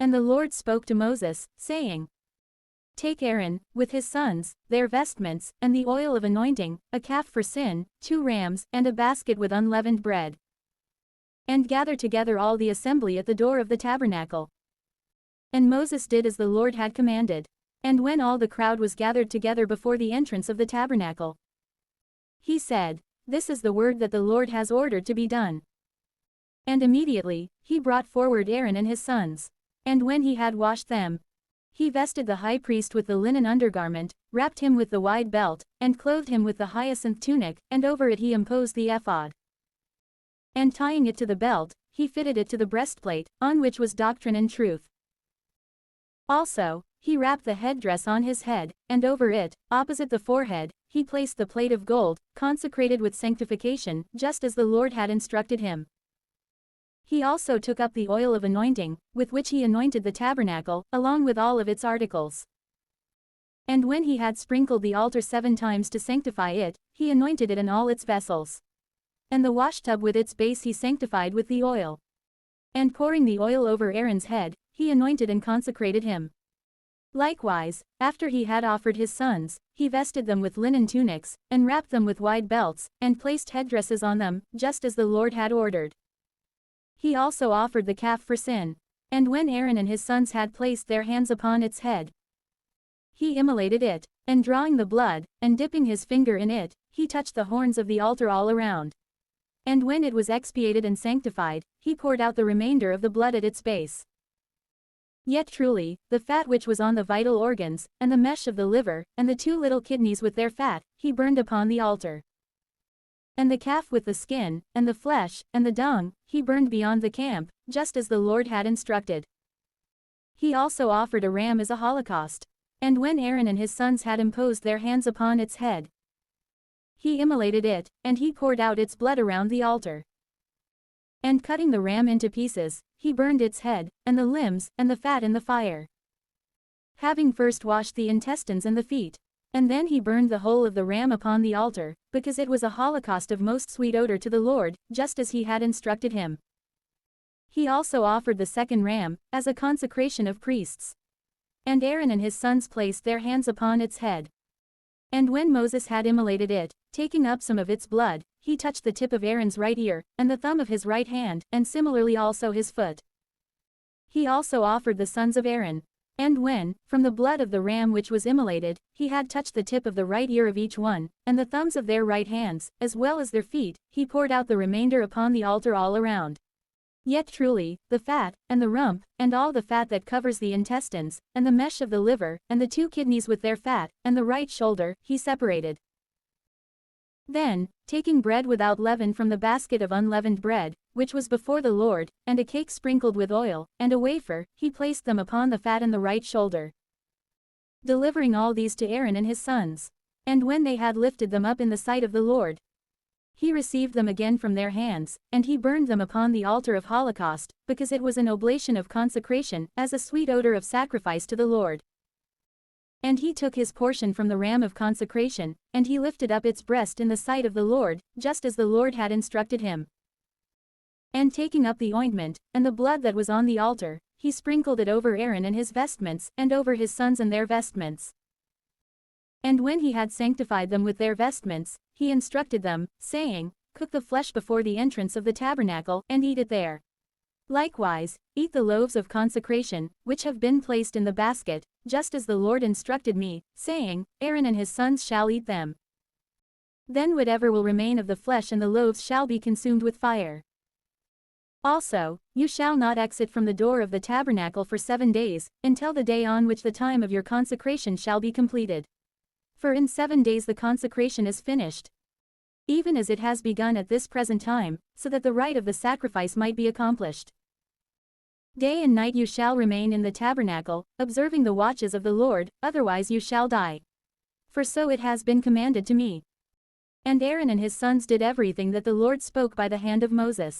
And the Lord spoke to Moses, saying, Take Aaron, with his sons, their vestments, and the oil of anointing, a calf for sin, 2 rams, and a basket with unleavened bread. And gather together all the assembly at the door of the tabernacle. And Moses did as the Lord had commanded. And when all the crowd was gathered together before the entrance of the tabernacle, he said, This is the word that the Lord has ordered to be done. And immediately, he brought forward Aaron and his sons. And when he had washed them, he vested the high priest with the linen undergarment, wrapped him with the wide belt, and clothed him with the hyacinth tunic, and over it he imposed the ephod. And tying it to the belt, he fitted it to the breastplate, on which was doctrine and truth. Also, he wrapped the headdress on his head, and over it, opposite the forehead, he placed the plate of gold, consecrated with sanctification, just as the Lord had instructed him. He also took up the oil of anointing, with which he anointed the tabernacle, along with all of its articles. And when he had sprinkled the altar 7 times to sanctify it, he anointed it and all its vessels. And the washtub with its base he sanctified with the oil. And pouring the oil over Aaron's head, he anointed and consecrated him. Likewise, after he had offered his sons, he vested them with linen tunics, and wrapped them with wide belts, and placed headdresses on them, just as the Lord had ordered. He also offered the calf for sin. And when Aaron and his sons had placed their hands upon its head, he immolated it, and drawing the blood, and dipping his finger in it, he touched the horns of the altar all around. And when it was expiated and sanctified, he poured out the remainder of the blood at its base. Yet truly, the fat which was on the vital organs, and the mesh of the liver, and the 2 little kidneys with their fat, he burned upon the altar. And the calf with the skin, and the flesh, and the dung, he burned beyond the camp, just as the Lord had instructed. He also offered a ram as a holocaust. And when Aaron and his sons had imposed their hands upon its head, he immolated it, and he poured out its blood around the altar. And cutting the ram into pieces, he burned its head, and the limbs, and the fat in the fire. Having first washed the intestines and the feet. And then he burned the whole of the ram upon the altar, because it was a holocaust of most sweet odor to the Lord, just as he had instructed him. He also offered the 2nd ram, as a consecration of priests. And Aaron and his sons placed their hands upon its head. And when Moses had immolated it, taking up some of its blood, he touched the tip of Aaron's right ear, and the thumb of his right hand, and similarly also his foot. He also offered the sons of Aaron. And when, from the blood of the ram which was immolated, he had touched the tip of the right ear of each one, and the thumbs of their right hands, as well as their feet, he poured out the remainder upon the altar all around. Yet truly, the fat, and the rump, and all the fat that covers the intestines, and the mesh of the liver, and the 2 kidneys with their fat, and the right shoulder, he separated. Then, taking bread without leaven from the basket of unleavened bread, which was before the Lord, and a cake sprinkled with oil, and a wafer, he placed them upon the fat and the right shoulder, delivering all these to Aaron and his sons. And when they had lifted them up in the sight of the Lord, he received them again from their hands, and he burned them upon the altar of holocaust, because it was an oblation of consecration, as a sweet odor of sacrifice to the Lord. And he took his portion from the ram of consecration, and he lifted up its breast in the sight of the Lord, just as the Lord had instructed him. And taking up the ointment, and the blood that was on the altar, he sprinkled it over Aaron and his vestments, and over his sons and their vestments. And when he had sanctified them with their vestments, he instructed them, saying, Cook the flesh before the entrance of the tabernacle, and eat it there. Likewise, eat the loaves of consecration, which have been placed in the basket, just as the Lord instructed me, saying, Aaron and his sons shall eat them. Then whatever will remain of the flesh and the loaves shall be consumed with fire. Also, you shall not exit from the door of the tabernacle for 7 days, until the day on which the time of your consecration shall be completed. For in 7 days the consecration is finished, even as it has begun at this present time, so that the rite of the sacrifice might be accomplished. Day and night you shall remain in the tabernacle, observing the watches of the Lord, otherwise you shall die. For so it has been commanded to me. And Aaron and his sons did everything that the Lord spoke by the hand of Moses.